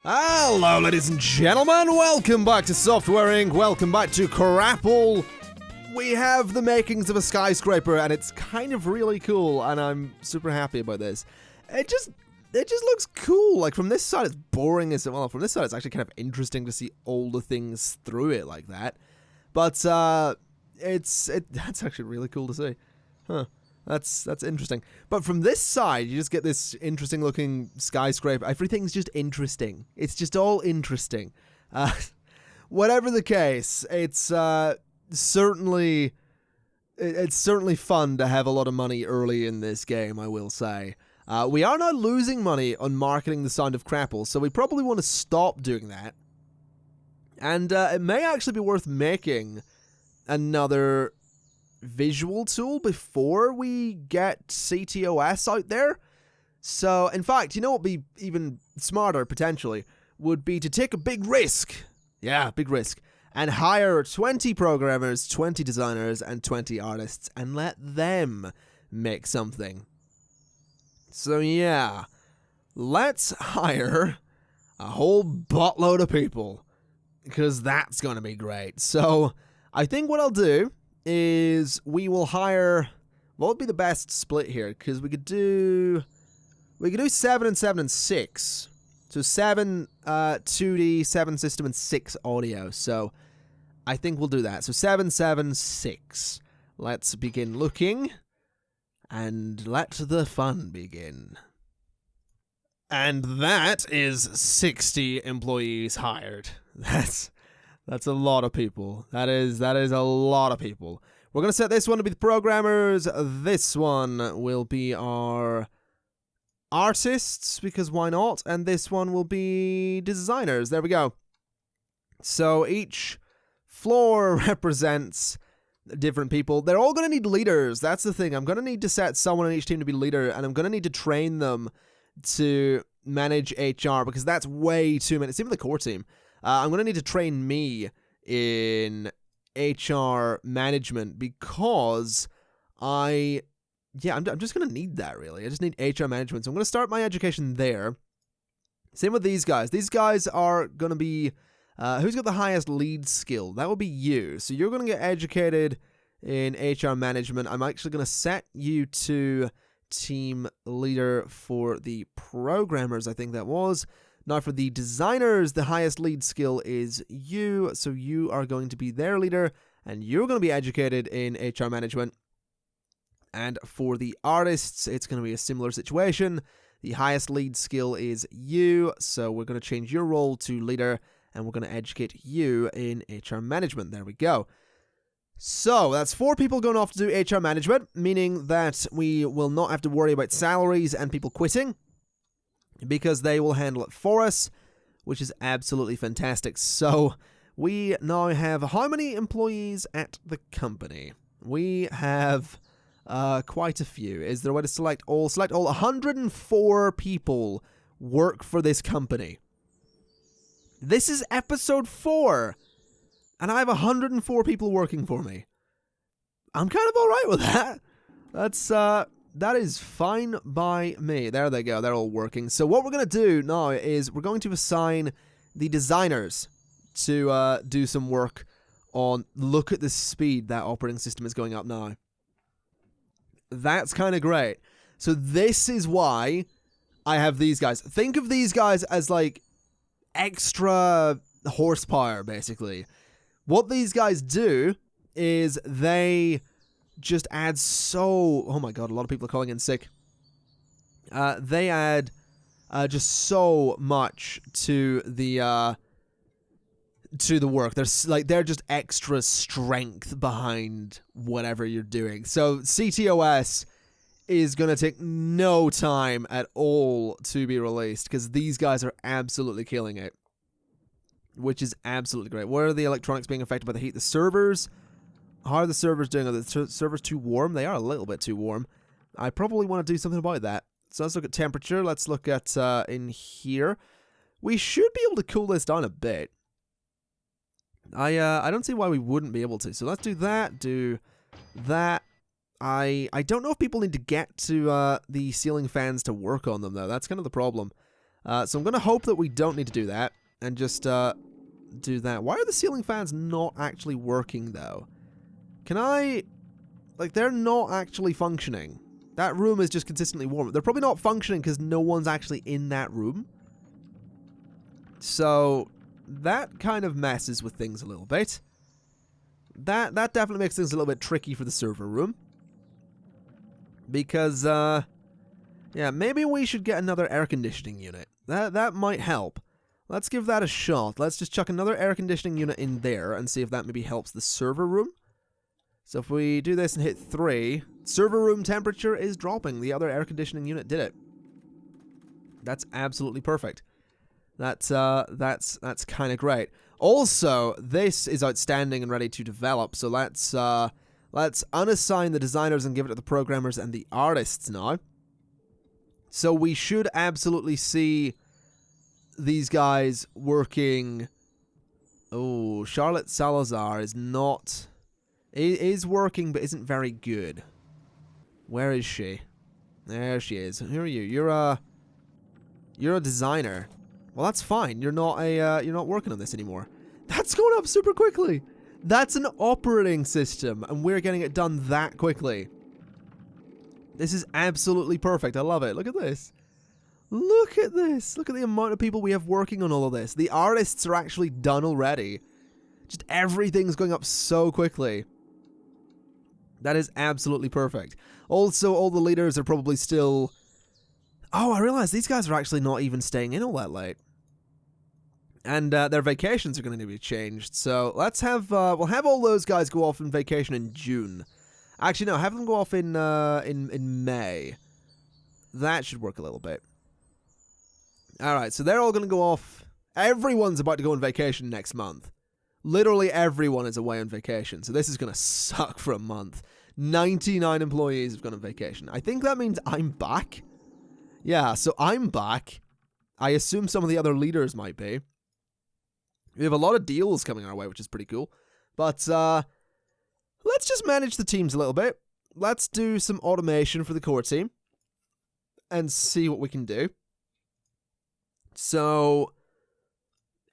Hello, ladies and gentlemen. Welcome back to Software Inc. Welcome back to Crapple. We have the makings of a skyscraper, and it's kind of really cool, and I'm super happy about this. It just looks cool. Like, from this side, it's boring as well. From this side, it's actually kind of interesting to see all the things through it like that. But that's actually really cool to see. Huh. That's interesting. But from this side, you just get this interesting looking skyscraper. Everything's just interesting. It's just all interesting. Whatever the case, it's certainly fun to have a lot of money early in this game, I will say. We are now losing money on marketing the sound of Crapple, so we probably want to stop doing that. And it may actually be worth making another visual tool before we get CTOS out there. So, in fact, you know what would be even smarter, potentially, would be to take a big risk. Yeah, big risk. And hire 20 programmers, 20 designers, and 20 artists, and let them make something. So, yeah, let's hire a whole buttload of people, because that's going to be great. So, I think what I'll do is we will hire, what would be the best split here? Because we could do 7 and 7 and 6. So 7 2D, 7 system, and 6 audio. So I think we'll do that. So 7, 7, 6. Let's begin looking, and let the fun begin. And that is 60 employees hired. That's a lot of people. That is a lot of people. We're going to set this one to be the programmers. This one will be our artists, because why not? And this one will be designers. There we go. So each floor represents different people. They're all going to need leaders. That's the thing. I'm going to need to set someone on each team to be leader, and I'm going to need to train them to manage HR, because that's way too many. It's even the core team. I'm going to need to train me in HR management, because I'm just going to need that, really. I just need HR management. So I'm going to start my education there. Same with these guys. These guys are going to be, who's got the highest lead skill? That would be you. So you're going to get educated in HR management. I'm actually going to set you to team leader for the programmers, I think that was. Now, for the designers, the highest lead skill is you, so you are going to be their leader, and you're going to be educated in HR management. And for the artists, it's going to be a similar situation. The highest lead skill is you, so we're going to change your role to leader, and we're going to educate you in HR management. There we go. So, that's 4 people going off to do HR management, meaning that we will not have to worry about salaries and people quitting, because they will handle it for us, which is absolutely fantastic. So, we now have how many employees at the company? We have quite a few. Is there a way to select all? Select all. 104 people work for this company. This is episode 4, and I have 104 people working for me. I'm kind of alright with that. That is fine by me. There they go. They're all working. So what we're going to do now is we're going to assign the designers to do some work on, look at the speed that operating system is going up now. That's kind of great. So this is why I have these guys. Think of these guys as like extra horsepower, basically. What these guys do is they just add so... Oh my god, a lot of people are calling in sick. They add just so much to the work. They're just extra strength behind whatever you're doing. So CTOS is going to take no time at all to be released, because these guys are absolutely killing it, which is absolutely great. Where are the electronics being affected by the heat? The servers... How are the servers doing? Are the servers too warm? They are a little bit too warm. I probably want to do something about that. So let's look at temperature. Let's look at in here. We should be able to cool this down a bit. I don't see why we wouldn't be able to. So let's do that. Do that. I don't know if people need to get to the ceiling fans to work on them, though. That's kind of the problem. So I'm going to hope that we don't need to do that, and just do that. Why are the ceiling fans not actually working, though? Can I... Like, they're not actually functioning. That room is just consistently warm. They're probably not functioning because no one's actually in that room. So, that kind of messes with things a little bit. That definitely makes things a little bit tricky for the server room. Because, yeah, maybe we should get another air conditioning unit. That might help. Let's give that a shot. Let's just chuck another air conditioning unit in there and see if that maybe helps the server room. So if we do this and hit 3, server room temperature is dropping. The other air conditioning unit did it. That's absolutely perfect. That's kind of great. Also, this is outstanding and ready to develop. So let's unassign the designers and give it to the programmers and the artists now. So we should absolutely see these guys working. Oh, Charlotte Salazar is not... is working, but isn't very good. Where is she? There she is. Who are you? You're a designer. Well, that's fine. You're not working on this anymore. That's going up super quickly. That's an operating system, and we're getting it done that quickly. This is absolutely perfect. I love it. Look at this. Look at this. Look at the amount of people we have working on all of this. The artists are actually done already. Just everything's going up so quickly. That is absolutely perfect. Also, all the leaders are probably still... Oh, I realize these guys are actually not even staying in all that late. And their vacations are going to need to be changed. So let's have... we'll have all those guys go off on vacation in June. Actually, no, have them go off in May. That should work a little bit. Alright, so they're all going to go off. Everyone's about to go on vacation next month. Literally everyone is away on vacation, so this is going to suck for a month. 99 employees have gone on vacation. I think that means I'm back. Yeah, so I'm back. I assume some of the other leaders might be. We have a lot of deals coming our way, which is pretty cool. But, let's just manage the teams a little bit. Let's do some automation for the core team. And see what we can do. So,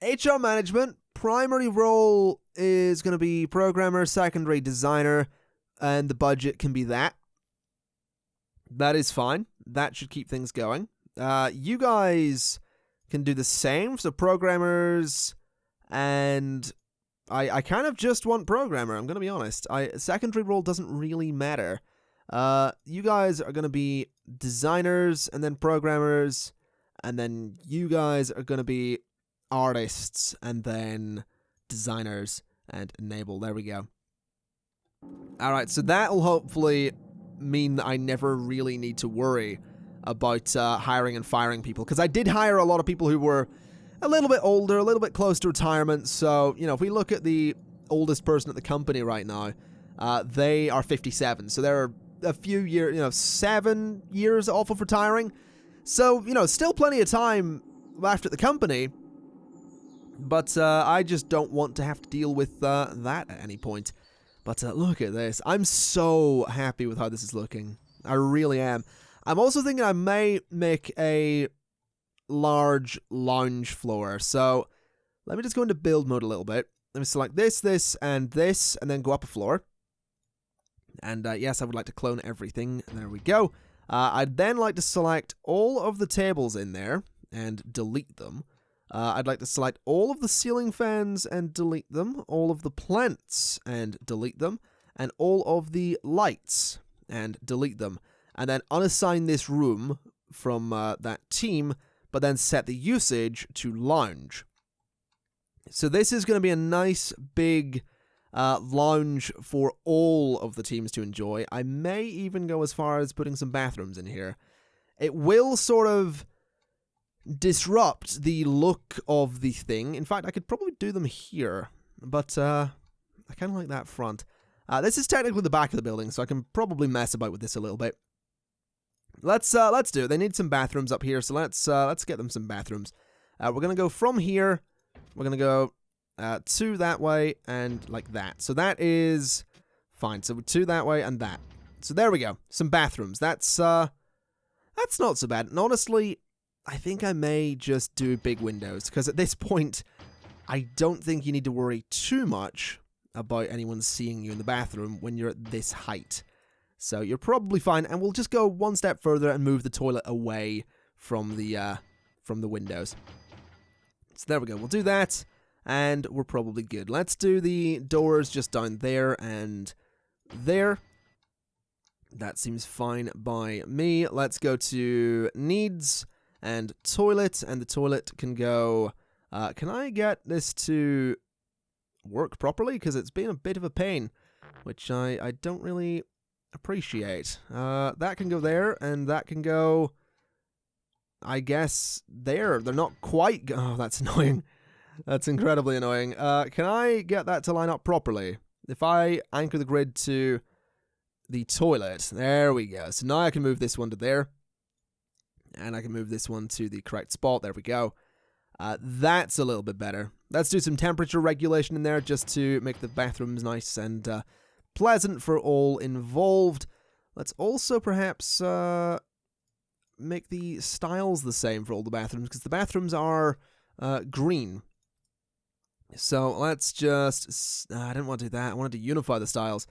HR management, primary role is going to be programmer, secondary designer, and the budget can be that. That is fine. That should keep things going. You guys can do the same. So programmers, and I kind of just want programmer, I'm going to be honest. Secondary role doesn't really matter. You guys are going to be designers, and then programmers, and then you guys are going to be artists, and then designers, and enable. There we go. Alright, so that'll hopefully mean that I never really need to worry about hiring and firing people, because I did hire a lot of people who were a little bit older, a little bit close to retirement. So, you know, if we look at the oldest person at the company right now, they are 57, so they're a few years, 7 years off of retiring. So, still plenty of time left at the company, but I just don't want to have to deal with that at any point. But look at this. I'm so happy with how this is looking. I really am. I'm also thinking I may make a large lounge floor. So let me just go into build mode a little bit. Let me select this, and then go up a floor. And yes, I would like to clone everything. There we go. I'd then like to select all of the tables in there and delete them. I'd like to select all of the ceiling fans and delete them, all of the plants and delete them, and all of the lights and delete them. And then unassign this room from that team, but then set the usage to lounge. So this is going to be a nice big lounge for all of the teams to enjoy. I may even go as far as putting some bathrooms in here. It will sort of disrupt the look of the thing. In fact, I could probably do them here, but I kind of like that front. This is technically the back of the building, so I can probably mess about with this a little bit. Let's do it. They need some bathrooms up here, so let's get them some bathrooms. We're gonna go from here. We're gonna go two that way and like that. So that is fine. So two that way and that. So there we go. Some bathrooms. That's not so bad. And honestly, I think I may just do big windows, because at this point, I don't think you need to worry too much about anyone seeing you in the bathroom when you're at this height. So you're probably fine, and we'll just go one step further and move the toilet away from the windows. So there we go, we'll do that, and we're probably good. Let's do the doors just down there and there. That seems fine by me. Let's go to needs and toilet, and the toilet can go... can I get this to work properly? Because it's been a bit of a pain, which I don't really appreciate. That can go there, and that can go, I guess, there. They're not quite... Oh, that's annoying. That's incredibly annoying. Can I get that to line up properly? If I anchor the grid to the toilet, there we go. So now I can move this one to there, and I can move this one to the correct spot. There we go. That's a little bit better. Let's do some temperature regulation in there just to make the bathrooms nice and pleasant for all involved. Let's also perhaps make the styles the same for all the bathrooms, because the bathrooms are green. So let's just... I didn't want to do that. I wanted to unify the styles.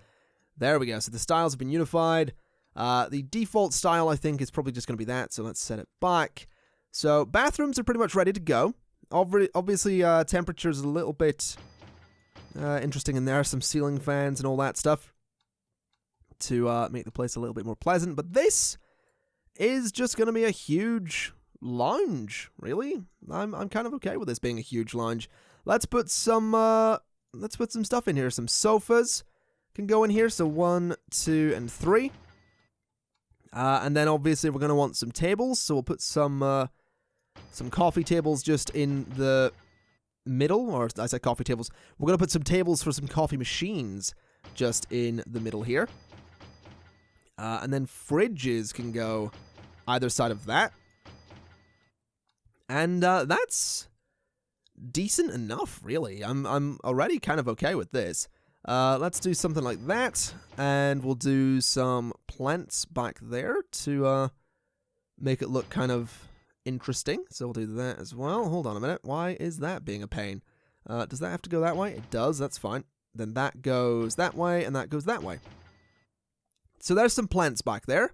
There we go. So the styles have been unified. The default style, I think, is probably just going to be that. So let's set it back. So bathrooms are pretty much ready to go. Obviously, temperature's a little bit interesting in there. Some ceiling fans and all that stuff to make the place a little bit more pleasant. But this is just going to be a huge lounge, really. I'm kind of okay with this being a huge lounge. Let's put some stuff in here. Some sofas can go in here. So 1, 2, and 3. And then obviously we're going to want some tables. So we'll put some coffee tables just in the middle, or I said coffee tables. We're going to put some tables for some coffee machines just in the middle here. And then fridges can go either side of that. And that's decent enough, really. I'm already kind of okay with this. Let's do something like that, and we'll do some plants back there to make it look kind of interesting. So we'll do that as well. Hold on a minute. Why is that being a pain? Does that have to go that way? It does. That's fine. Then that goes that way, and that goes that way. So there's some plants back there,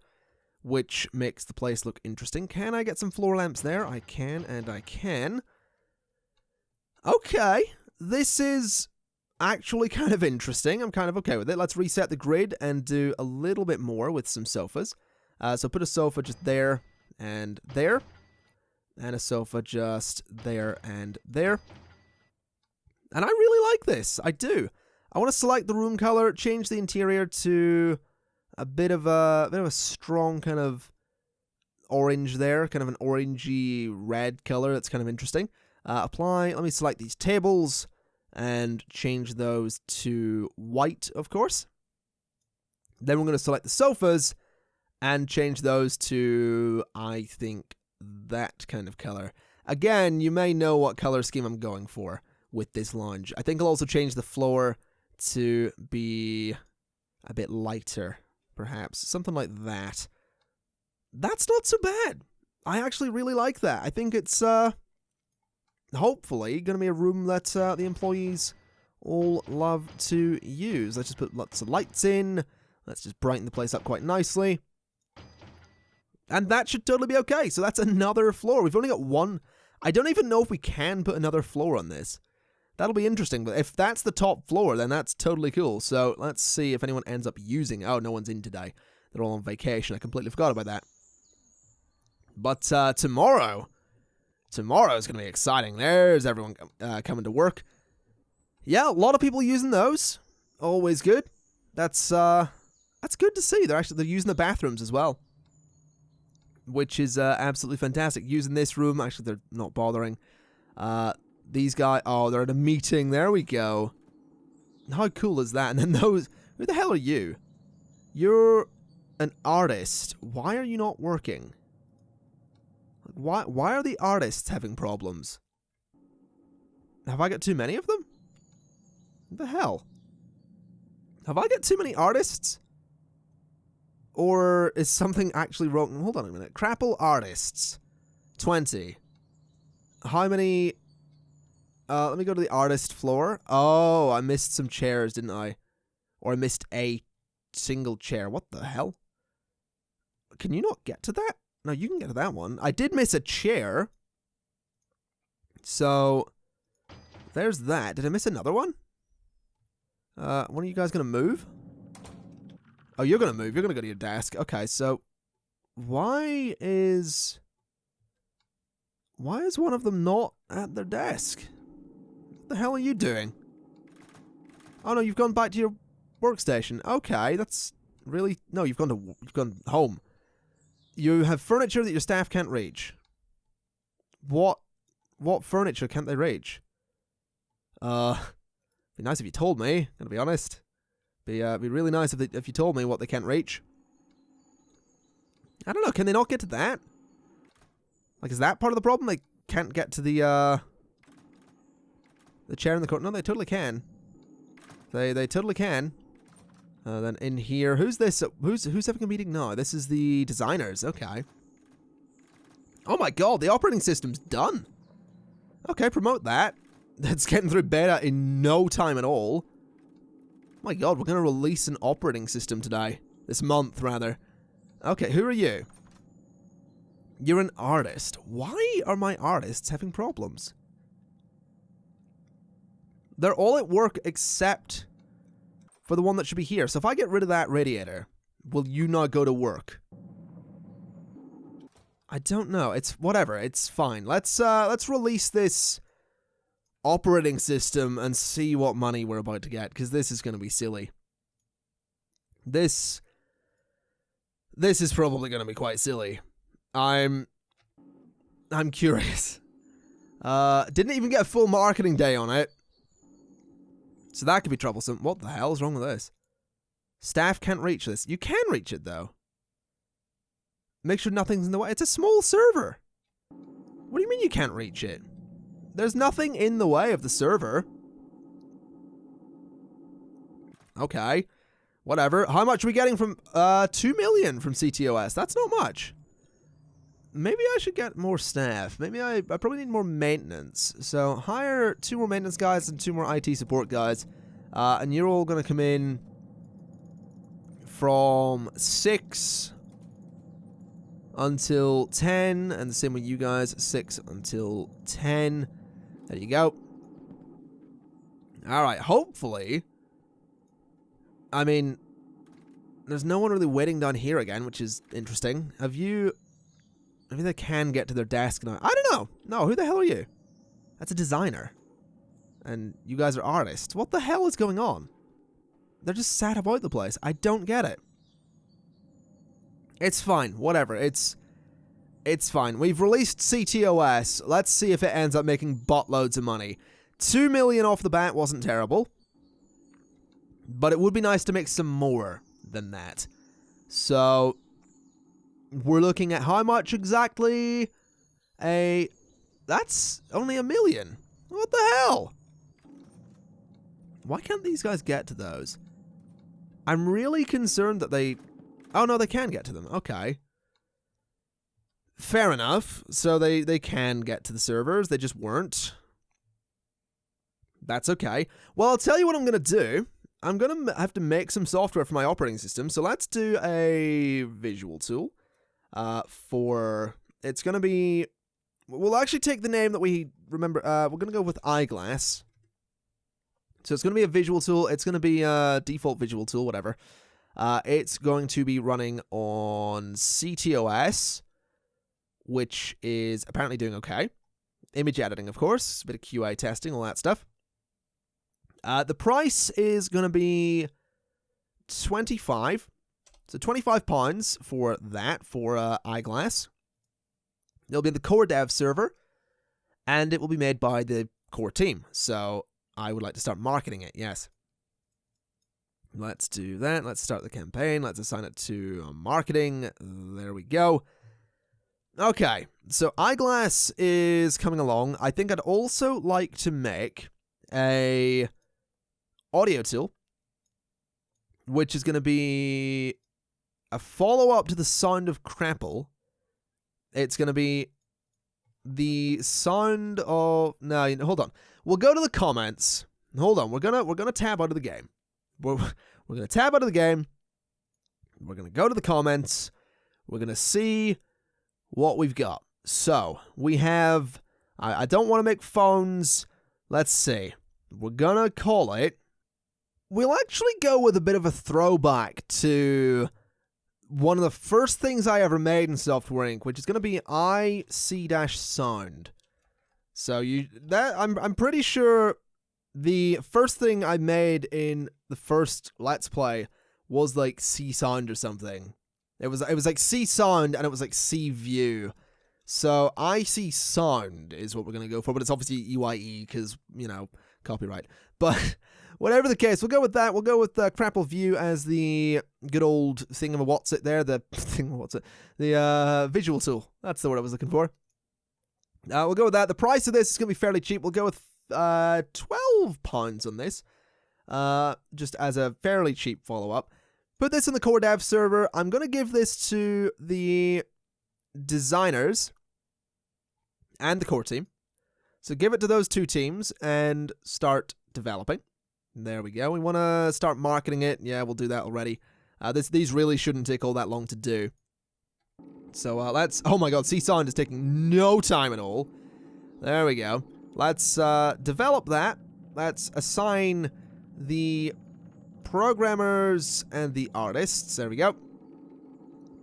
which makes the place look interesting. Can I get some floor lamps there? I can, and I can. Okay. This is actually kind of interesting. I'm kind of okay with it. Let's reset the grid and do a little bit more with some sofas. So put a sofa just there and there. And a sofa just there and there. And I really like this. I do. I want to select the room color, change the interior to a bit of a strong kind of orange there, kind of an orangey red color. That's kind of interesting. Apply. Let me select these tables and change those to white, of course. Then we're going to select the sofas and change those to, I think, that kind of color. Again, you may know what color scheme I'm going for with this lounge. I think I'll also change the floor to be a bit lighter, perhaps. Something like that. That's not so bad. I actually really like that. I think it's, hopefully going to be a room that the employees all love to use. Let's just put lots of lights in. Let's just brighten the place up quite nicely. And that should totally be okay. So that's another floor. We've only got one. I don't even know if we can put another floor on this. That'll be interesting. But if that's the top floor, then that's totally cool. So let's see if anyone ends up using... Oh, no one's in today. They're all on vacation. I completely forgot about that. But tomorrow... Tomorrow's going to be exciting. There's everyone coming to work. Yeah, a lot of people using those. Always good. That's good to see. They're using the bathrooms as well, which is absolutely fantastic. Using this room, actually they're not bothering. These guys, oh, they're at a meeting. There we go. How cool is that? And then those, who the hell are you? You're an artist. Why are you not working? Why are the artists having problems? Have I got too many of them? What the hell? Have I got too many artists? Or is something actually wrong? Hold on a minute. Crapple artists. 20. How many... let me go to the artist floor. Oh, I missed some chairs, didn't I? Or I missed a single chair. What the hell? Can you not get to that? No, you can get to that one. I did miss a chair. So, there's that. Did I miss another one? When are you guys going to move? Oh, you're going to move. You're going to go to your desk. Okay, so why is one of them not at their desk? What the hell are you doing? Oh no, you've gone back to your workstation. Okay, that's really... No, you've gone home. You have furniture that your staff can't reach. What furniture can't they reach? Be nice if you told me, gonna be honest. Be really nice if you told me what they can't reach. I don't know, can they not get to that? Like, is that part of the problem? They can't get to the chair in the corner? No, they totally can. They totally can. Then in here, who's this? Who's having a meeting now? This is the designers. Okay. Oh my god, the operating system's done. Okay, promote that. That's getting through beta in no time at all. My god, we're gonna release an operating system today. This month, rather. Okay, who are you? You're an artist. Why are my artists having problems? They're all at work except for the one that should be here. So if I get rid of that radiator, will you not go to work? I don't know. It's whatever. It's fine. Let's release this operating system and see what money we're about to get, because this is going to be silly. This is probably going to be quite silly. I'm curious. Didn't even get a full marketing day on it. So that could be troublesome. What the hell is wrong with this? Staff can't reach this. You can reach it, though. Make sure nothing's in the way. It's a small server. What do you mean you can't reach it? There's nothing in the way of the server. Okay. Whatever. How much are we getting from... 2 million from CTOS. That's not much. Maybe I should get more staff. Maybe I probably need more maintenance. So hire 2 more maintenance guys and 2 more IT support guys. And you're all going to come in from 6 until 10. And the same with you guys. 6 until 10. There you go. Alright, hopefully. I mean, there's no one really waiting down here again, which is interesting. Have you... Maybe they can get to their desk now. I don't know. No, who the hell are you? That's a designer. And you guys are artists. What the hell is going on? They're just sat about the place. I don't get it. It's fine. Whatever. It's fine. We've released CTOS. Let's see if it ends up making buttloads of money. 2 million off the bat wasn't terrible. But it would be nice to make some more than that. So... we're looking at how much exactly? That's only 1 million. What the hell? Why can't these guys get to those? I'm really concerned that they... Oh, no, they can get to them. Okay. Fair enough. So they can get to the servers. They just weren't. That's okay. Well, I'll tell you what I'm going to do. I'm going to have to make some software for my operating system. So let's do a visual tool. It's going to be, we'll actually take the name that we remember, we're going to go with Eyeglass. So it's going to be a visual tool. It's going to be a default visual tool, whatever. It's going to be running on CTOS, which is apparently doing okay. Image editing, of course, a bit of QA testing, all that stuff. The price is going to be 25. So £25 for that, for Eyeglass. It'll be the core dev server, and it will be made by the core team. So I would like to start marketing it, yes. Let's do that. Let's start the campaign. Let's assign it to marketing. There we go. Okay, so Eyeglass is coming along. I think I'd also like to make a audio tool, which is going to be... a follow-up to the sound of Crapple. It's going to be the sound of... No, hold on. We'll go to the comments. Hold on. We're gonna tab out of the game. We're gonna tab out of the game. We're gonna go to the comments. We're gonna see what we've got. So we have... I don't want to make phones. Let's see. We're gonna call it... We'll actually go with a bit of a throwback to one of the first things I ever made in Software Inc., which is going to be IC-Sound. So I'm pretty sure the first thing I made in the first Let's Play was like C-Sound or something. It was like C-Sound and it was like C-View. So IC-Sound is what we're going to go for, but it's obviously EYE because, copyright. But... Whatever the case, we'll go with that. We'll go with Crapple View as the good old thingamawhatsit there. The visual tool. That's the word I was looking for. We'll go with that. The price of this is going to be fairly cheap. We'll go with £12 on this. Just as a fairly cheap follow-up. Put this in the core dev server. I'm going to give this to the designers and the core team. So give it to those two teams and start developing. There we go. We want to start marketing it. Yeah, we'll do that already. These really shouldn't take all that long to do. So let's... Oh my god, C-Sound is taking no time at all. There we go. Let's develop that. Let's assign the programmers and the artists. There we go.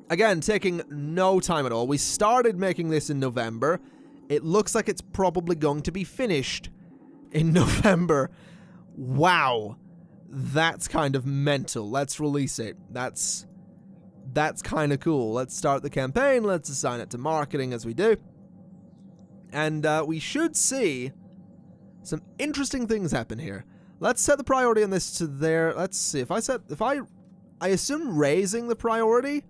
Again, taking no time at all. We started making this in November. It looks like it's probably going to be finished in November. Wow, that's kind of mental. Let's release it. That's kind of cool. Let's start the campaign. Let's assign it to marketing as we do. And we should see some interesting things happen here. Let's set the priority on this to there. Let's see. I assume raising the priority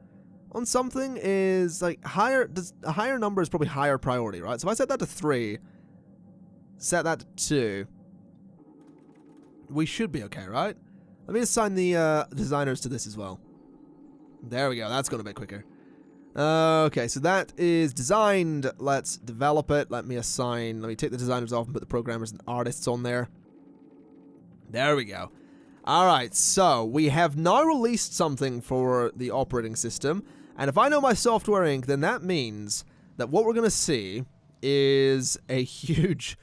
on something is like higher. A higher number is probably higher priority, right? So if I set that to 3, set that to 2. We should be okay, right? Let me assign the designers to this as well. There we go. That's going a bit quicker. Okay, so that is designed. Let's develop it. Let me take the designers off and put the programmers and artists on there. There we go. Alright, so we have now released something for the operating system. And if I know my Software Inc., then that means that what we're going to see is a huge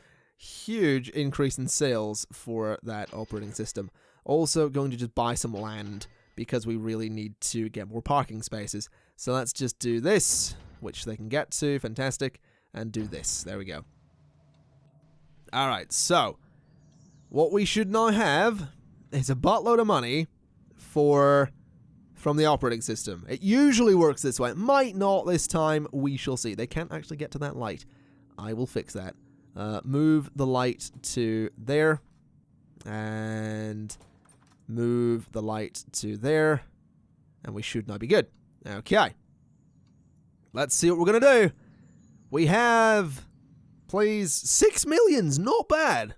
increase in sales for that operating system. Also going to just buy some land because we really need to get more parking spaces. So let's just do this, which they can get to, fantastic, and do this. There we go. Alright, so what we should now have is a buttload of money from the operating system. It usually works this way. It might not this time. We shall see. They can't actually get to that light. I will fix that. Move the light to there. And move the light to there. And we should now be good. Okay. Let's see what we're going to do. We have, please, 6 millions. Not bad.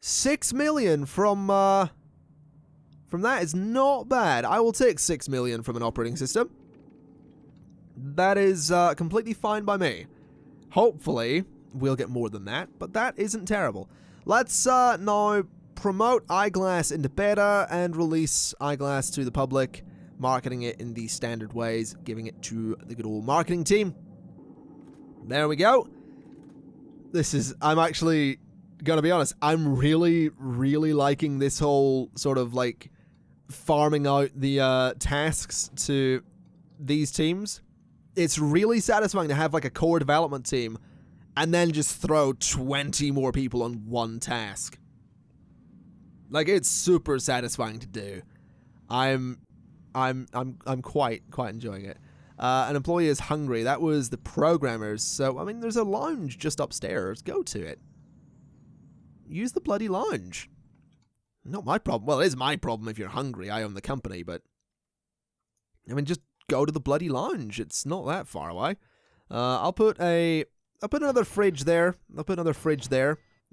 6 million from that is not bad. I will take 6 million from an operating system. That is completely fine by me. Hopefully, we'll get more than that, but that isn't terrible. Let's now promote Eyeglass into beta and release Eyeglass to the public, marketing it in the standard ways, giving it to the good old marketing team. There we go. I'm actually gonna be honest, I'm really, really liking this whole sort of like farming out the tasks to these teams. It's really satisfying to have like a core development team and then just throw 20 more people on one task. Like, it's super satisfying to do. I'm quite enjoying it. An employee is hungry. That was the programmers. So, I mean, there's a lounge just upstairs. Go to it. Use the bloody lounge. Not my problem. Well, it is my problem if you're hungry. I own the company, but I mean, just go to the bloody lounge. It's not that far away. I'll put another fridge there.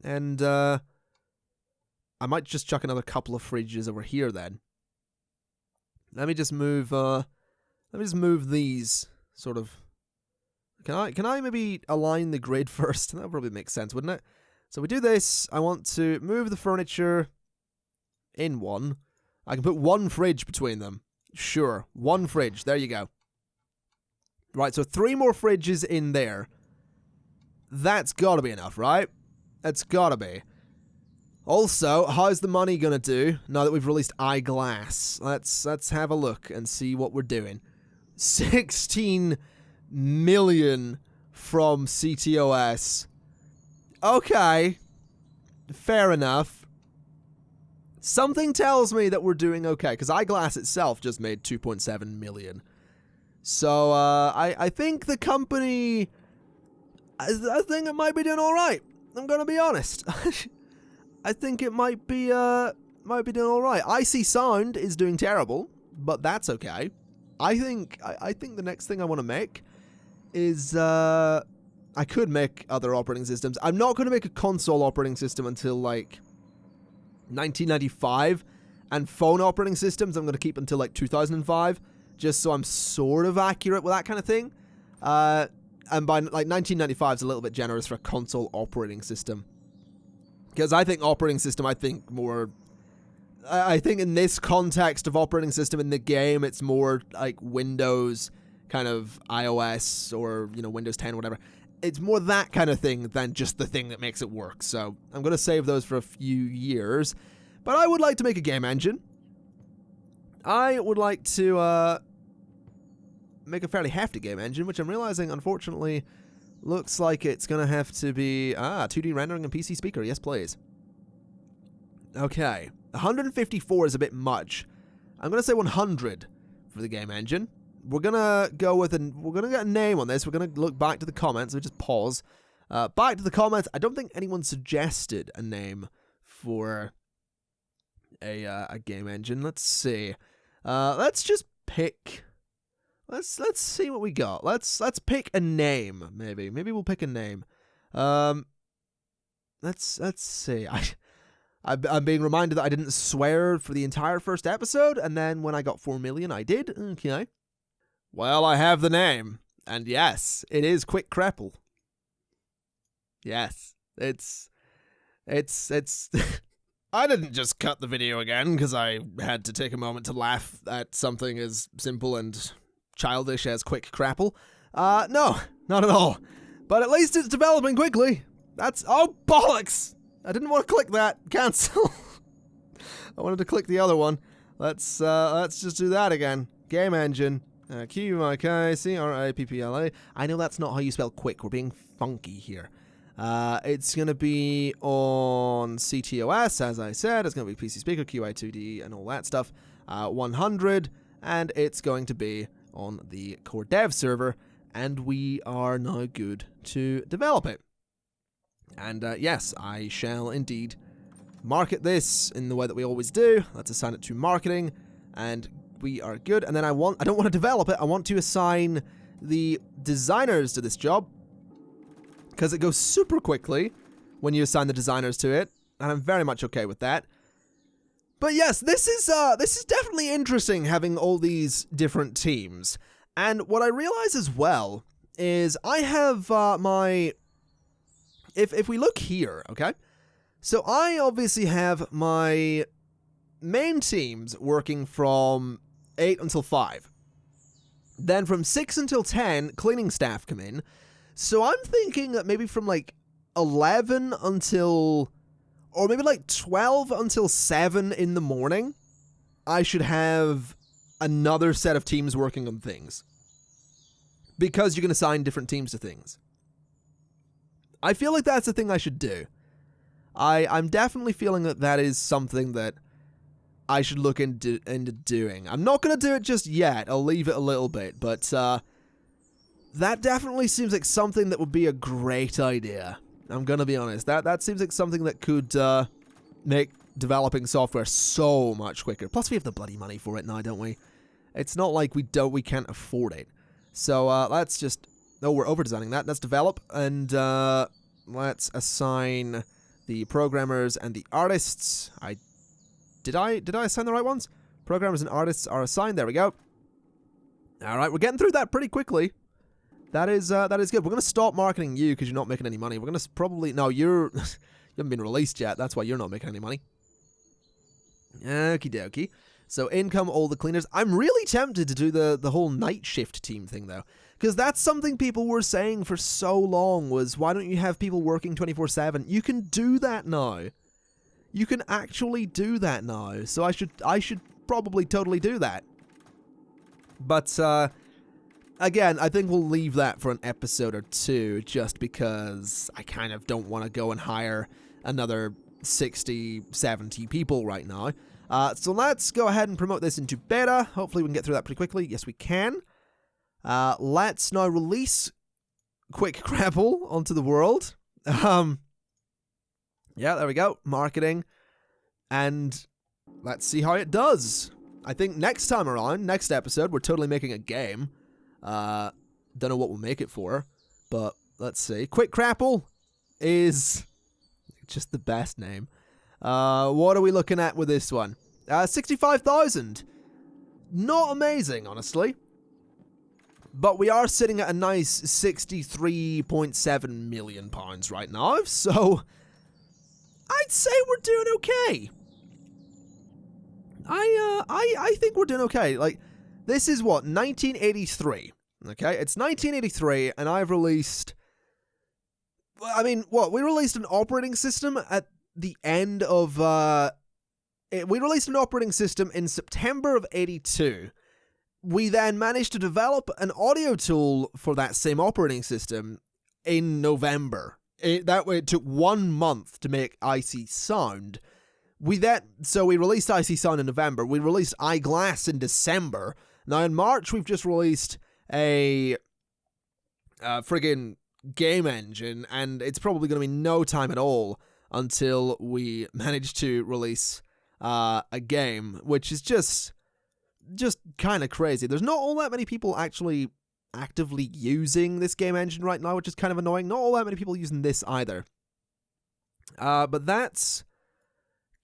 And I might just chuck another couple of fridges over here then. Let me just move these sort of. Can I maybe align the grid first? That would probably make sense, wouldn't it? So we do this. I want to move the furniture in one. I can put one fridge between them. Sure, one fridge. There you go. Right, so 3 more fridges in there. That's gotta be enough, right? That's gotta be. Also, how's the money gonna do now that we've released eyeglass? Let's have a look and see what we're doing. 16 million from CTOS. Okay. Fair enough. Something tells me that we're doing okay, because eyeglass itself just made 2.7 million. So, I think the company... I think it might be doing alright. I'm gonna be honest. I think it might be doing alright. IC Sound is doing terrible, but that's okay. I think the next thing I want to make is, I could make other operating systems. I'm not going to make a console operating system until, like, 1995, and phone operating systems I'm going to keep until, like, 2005, just so I'm sort of accurate with that kind of thing. And by, like, 1995 is a little bit generous for a console operating system. Because I think operating system, I think in this context of operating system in the game, it's more like Windows, kind of iOS, or, you know, Windows 10, whatever. It's more that kind of thing than just the thing that makes it work. So I'm going to save those for a few years. But I would like to make a game engine. I would like to make a fairly hefty game engine, which I'm realizing, unfortunately, looks like it's going to have to be 2D rendering and PC speaker. Yes, please. Okay. 154 is a bit much. I'm going to say 100 for the game engine. We're going to go with we're going to get a name on this. We're going to look back to the comments. We just pause. Back to the comments. I don't think anyone suggested a name for a game engine. Let's see. Let's just pick. Let's see what we got. Let's pick a name. Maybe we'll pick a name. Let's see. I'm being reminded that I didn't swear for the entire first episode, and then when I got 4 million, I did. Okay. Well, I have the name, and yes, it is Quick Crapple. Yes, it's. I didn't just cut the video again because I had to take a moment to laugh at something as simple and childish as Quick Crapple. No, not at all. But at least it's developing quickly. Oh, bollocks! I didn't want to click that. Cancel. I wanted to click the other one. Let's just do that again. Game engine. QIK-CRAPPLA. I know that's not how you spell quick. We're being funky here. It's going to be on CTOS, as I said. It's going to be PC speaker, QI2D, and all that stuff. 100, and it's going to be on the core dev server, and we are now good to develop it. And yes, I shall indeed market this in the way that we always do. Let's assign it to marketing, and we are good. And then I don't want to develop it. I want to assign the designers to this job, because it goes super quickly when you assign the designers to it, and I'm very much okay with that. But yes, this is definitely interesting, having all these different teams. And what I realize as well is I have my... If we look here, okay? So I obviously have my main teams working from 8 until 5. Then from 6 until 10, cleaning staff come in. So I'm thinking that maybe from like 11 until... or maybe like 12 until 7 in the morning, I should have another set of teams working on things. Because you can assign different teams to things. I feel like that's the thing I should do. I'm definitely feeling that that is something that I should look into doing. I'm not going to do it just yet. I'll leave it a little bit. But that definitely seems like something that would be a great idea. I'm going to be honest. That seems like something that could make developing software so much quicker. Plus, we have the bloody money for it now, don't we? It's not like we can't afford it. So let's just... oh, we're over-designing that. Let's develop, and let's assign the programmers and the artists. Did I assign the right ones? Programmers and artists are assigned. There we go. All right, we're getting through that pretty quickly. That is good. We're going to stop marketing you because you're not making any money. We're going to probably... No, you're... you haven't been released yet. That's why you're not making any money. Okie dokie. So income, all the cleaners. I'm really tempted to do the whole night shift team thing, though. Because that's something people were saying for so long was, why don't you have people working 24/7? You can do that now. You can actually do that now. So I should probably totally do that. But, again, I think we'll leave that for an episode or two, just because I kind of don't want to go and hire another 60, 70 people right now. So let's go ahead and promote this into beta. Hopefully we can get through that pretty quickly. Yes, we can. Let's now release Quick Crapple onto the world. Yeah, there we go. Marketing. And let's see how it does. I think next time around, next episode, we're totally making a game. Don't know what we'll make it for, but let's see. Quick Crapple is just the best name. What are we looking at with this one? 65,000. Not amazing, honestly. But we are sitting at a nice £63.7 million right now, so I'd say we're doing okay. I think we're doing okay. Like, this is what, 1983. Okay, it's 1983, and I've released... I mean, what? We released an operating system at the end of... we released an operating system in September of 82. We then managed to develop an audio tool for that same operating system in November. That way, it took 1 month to make Icy Sound. So we released Icy Sound in November. We released Eyeglass in December. Now in March, we've just released a friggin' game engine, and it's probably going to be no time at all until we manage to release a game, which is just kind of crazy. There's not all that many people actually actively using this game engine right now, which is kind of annoying. Not all that many people using this either. But that's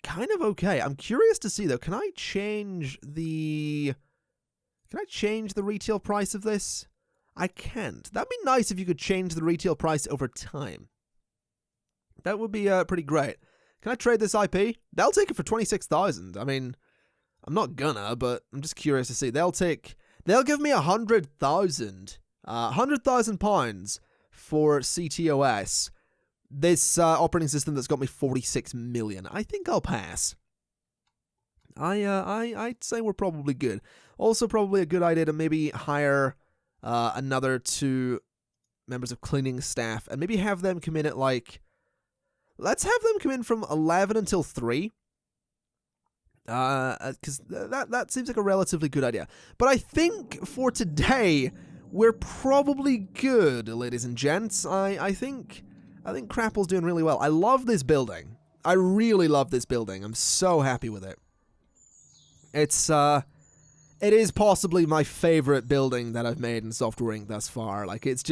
kind of okay. I'm curious to see, though, can I change the retail price of this? I can't. That'd be nice if you could change the retail price over time. That would be pretty great. Can I trade this IP? They'll take it for 26,000. I mean, I'm not gonna, but I'm just curious to see. They'll give me 100,000 £100,000 for CTOS. This operating system that's got me 46 million. I think I'll pass. I'd say we're probably good. Also, probably a good idea to maybe hire another 2 members of cleaning staff and maybe have them come in at like... Let's have them come in from 11 until 3. Because that seems like a relatively good idea. But I think for today, we're probably good, ladies and gents. I think Crapple's doing really well. I love this building. I really love this building. I'm so happy with it. It is possibly my favorite building that I've made in Software Inc. thus far. Like, it's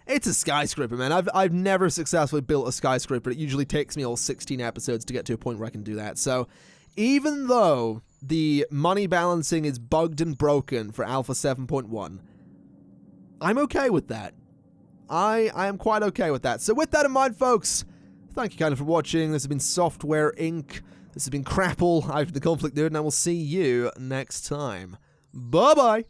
a skyscraper, man. I've never successfully built a skyscraper. It usually takes me all 16 episodes to get to a point where I can do that. So, even though the money balancing is bugged and broken for Alpha 7.1, I'm okay with that. I am quite okay with that. So with that in mind, folks, thank you kindly for watching. This has been Software Inc. This has been Crapple. I'm the ConflictNerd, and I will see you next time. Bye-bye!